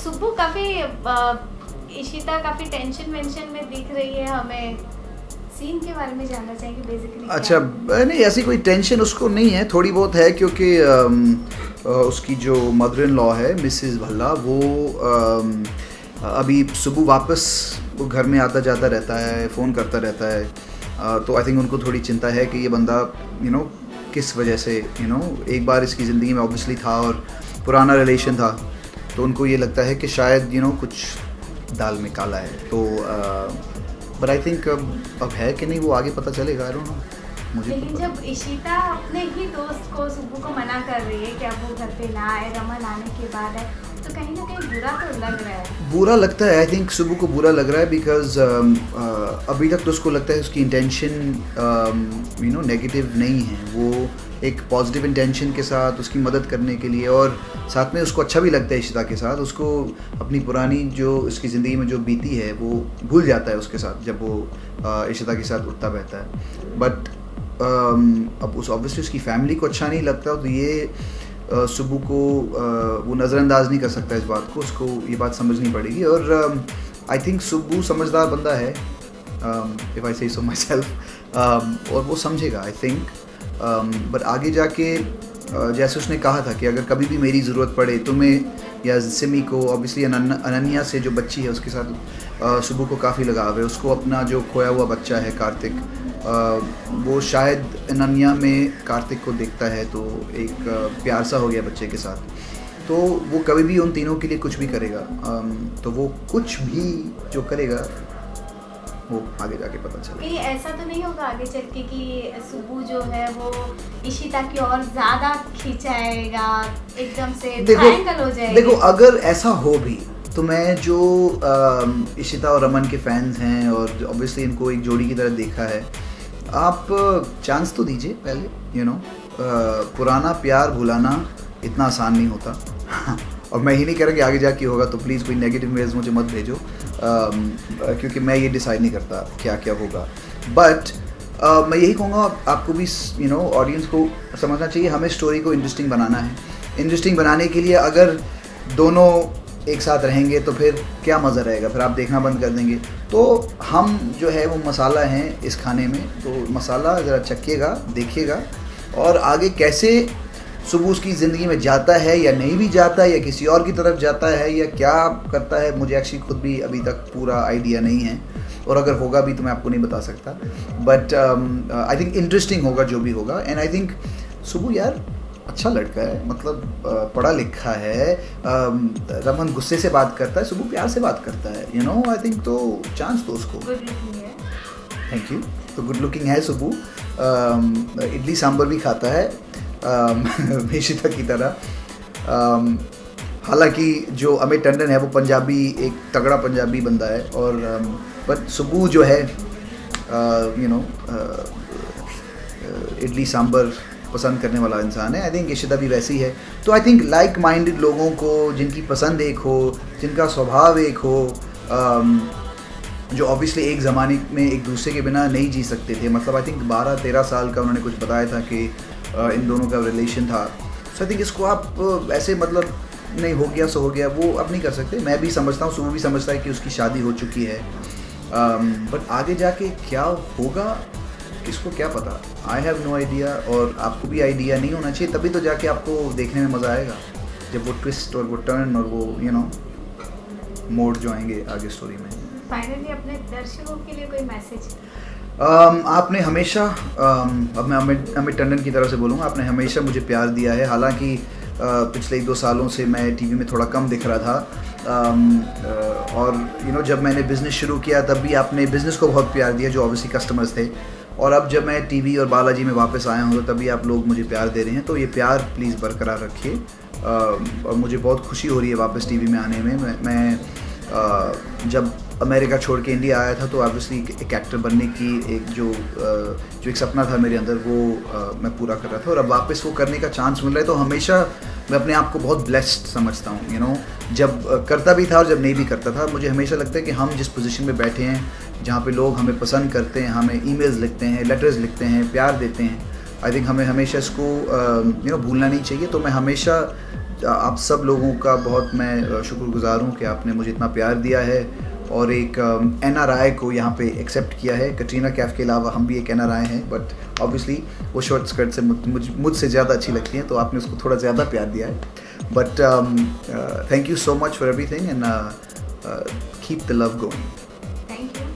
सुब्बू काफी इशिता काफी टेंशन वेंशन में दिख रही है हमें। सीन के बारे में जानना चाहेंगे बेसिकली। अच्छा, नहीं ऐसी कोई टेंशन उसको नहीं है, थोड़ी बहुत है क्योंकि उसकी जो मदर इन लॉ है मिसेस भल्ला, वो अभी सुबह वापस वो घर में आता जाता रहता है, फ़ोन करता रहता है, तो आई थिंक उनको थोड़ी चिंता है कि ये बंदा किस वजह से एक बार इसकी ज़िंदगी में ऑब्वियसली था और पुराना रिलेशन था, तो उनको ये लगता है कि शायद कुछ दाल में काला है। तो बट आई थिंक अब है कि नहीं वो आगे पता चलेगा, आई डोंट नो। मुझे लेकिन जब इशिता अपने ही दोस्त को सुब्बू को मना कर रही है कि अब वो घर पे ना आए, रमन आने के बाद है, तो कहीं ना कहीं बुरा तो लग रहा है। बुरा लगता है, आई थिंक सुबह को बुरा लग रहा है बिकॉज अभी तक तो उसको लगता है उसकी इंटेंशन नेगेटिव नहीं है, वो एक पॉजिटिव इंटेंशन के साथ उसकी मदद करने के लिए, और साथ में उसको अच्छा भी लगता है इशिता के साथ, उसको अपनी पुरानी जो उसकी ज़िंदगी में जो बीती है वो भूल जाता है उसके साथ जब वो इशिता के साथ उठता बैठता है। बट अब उस ऑब्वियसली उसकी फैमिली को अच्छा नहीं लगता, तो ये सुबह को वो नज़रअंदाज नहीं कर सकता इस बात को, उसको ये बात समझनी पड़ेगी। और आई थिंक सुबह समझदार बंदा है, इफ़ आई से सो माई सेल्फ, और वो समझेगा आई थिंक। बट आगे जाके जैसे उसने कहा था कि अगर कभी भी मेरी ज़रूरत पड़े तुम्हें या सिमी को, ऑब्वियसली अनन्या से जो बच्ची है उसके साथ सुबह को काफ़ी लगाव है, उसको अपना जो खोया हुआ बच्चा है कार्तिक, वो शायद अनन्या में कार्तिक को देखता है तो एक प्यार सा हो गया बच्चे के साथ, तो वो कभी भी उन तीनों के लिए कुछ भी करेगा। तो वो कुछ भी जो करेगा वो आगे जाके पता चलेगा। कहीं ऐसा तो नहीं होगा आगे चल के कि सुब्बू जो है वो इशिता की और ज़्यादा खिंचाएगा, एकदम से ट्रायंगल हो जाएगा। देखो अगर ऐसा हो भी तो मैं जो इशिता और रमन के फैंस हैं और ऑब्वियसली इनको एक जोड़ी की तरह देखा है, आप चांस तो दीजिए पहले। पुराना प्यार भुलाना इतना आसान नहीं होता और मैं ही नहीं कह रहा कि आगे जाके होगा, तो प्लीज़ कोई नेगेटिव मेल्स मुझे मत भेजो, क्योंकि मैं ये डिसाइड नहीं करता क्या क्या होगा। बट मैं यही कहूँगा आपको भी ऑडियंस को समझना चाहिए, हमें स्टोरी को इंटरेस्टिंग बनाना है। इंटरेस्टिंग बनाने के लिए अगर दोनों एक साथ रहेंगे तो फिर क्या मज़ा रहेगा, फिर आप देखना बंद कर देंगे। तो हम जो है वो मसाला हैं इस खाने में, तो मसाला ज़रा चखिएगा, देखिएगा, और आगे कैसे सुबह उसकी ज़िंदगी में जाता है या नहीं भी जाता है या किसी और की तरफ जाता है या क्या करता है, मुझे एक्चुअली खुद भी अभी तक पूरा आइडिया नहीं है, और अगर होगा भी तो मैं आपको नहीं बता सकता। बट आई थिंक इंटरेस्टिंग होगा जो भी होगा। एंड आई थिंक सुबह यार अच्छा लड़का है, मतलब पढ़ा लिखा है, रमन गुस्से से बात करता है, सुबह प्यार से बात करता है, आई थिंक तो चांस दो उसको। गुड लुकिंग है। Thank you. तो गुड लुकिंग है सुबह, इडली सांभर भी खाता है इशिता की तरह। हालांकि जो अमित टंडन है वो पंजाबी, एक तगड़ा पंजाबी बंदा है, और बट सुबह जो है इडली सांभर पसंद करने वाला इंसान है। आई थिंक इशिता भी वैसी है। तो आई थिंक लाइक माइंडेड लोगों को, जिनकी पसंद एक हो, जिनका स्वभाव एक हो, जो ऑब्वियसली एक ज़माने में एक दूसरे के बिना नहीं जी सकते थे, मतलब आई थिंक 12-13 साल का उन्होंने कुछ बताया था कि इन दोनों का रिलेशन था। सो आई थिंक इसको आप ऐसे मतलब नहीं हो गया सो हो गया, वो अब नहीं कर सकते। मैं भी समझता हूँ, सुबह भी समझता है कि उसकी शादी हो चुकी है, बट आगे जाके क्या होगा किसको क्या पता, आई हैव नो आइडिया, और आपको भी आइडिया नहीं होना चाहिए, तभी तो जाके आपको देखने में मज़ा आएगा, जब वो ट्विस्ट और वो टर्न और वो मोड जो आएंगे आगे स्टोरी में। फाइनली अपने दर्शकों के लिए कोई मैसेज? आपने हमेशा, अब मैं अमित टंडन की तरफ से बोलूँगा, आपने हमेशा मुझे प्यार दिया है। हालांकि पिछले 1-2 सालों से मैं टीवी में थोड़ा कम दिख रहा था, और जब मैंने बिज़नेस शुरू किया तब भी आपने बिज़नेस को बहुत प्यार दिया, जो ऑब्वियसली कस्टमर्स थे, और अब जब मैं टीवी और बालाजी में वापस आया हूँ तो तभी आप लोग मुझे प्यार दे रहे हैं, तो ये प्यार प्लीज़ बरकरार रखिए। और मुझे बहुत खुशी हो रही है वापस टीवी में आने में। मैं जब अमेरिका छोड़ के इंडिया आया था, तो ऑब्वियसली एक एक्टर बनने की जो एक सपना था मेरे अंदर, वो मैं पूरा कर रहा था, और अब वापस वो करने का चांस मिल रहा है, तो हमेशा मैं अपने आप को बहुत ब्लेस्ड समझता हूँ। जब करता भी था और जब नहीं भी करता था, मुझे हमेशा लगता है कि हम जिस पोजीशन में बैठे हैं, जहाँ पे लोग हमें पसंद करते हैं, हमें ईमेल्स लिखते हैं, लेटर्स लिखते हैं, प्यार देते हैं, आई थिंक हमें हमेशा इसको भूलना नहीं चाहिए। तो मैं हमेशा आप सब लोगों का बहुत मैं शुक्रगुजार हूँ कि आपने मुझे इतना प्यार दिया है और एक NRI को यहाँ पे एक्सेप्ट किया है। कटरीना कैफ के अलावा हम भी एक NRI हैं, बट ऑब्वियसली वो शॉर्ट स्कर्ट से मुझसे ज़्यादा अच्छी लगती हैं, तो आपने उसको थोड़ा ज़्यादा प्यार दिया है। But thank you so much for everything and keep the love going. Thank you.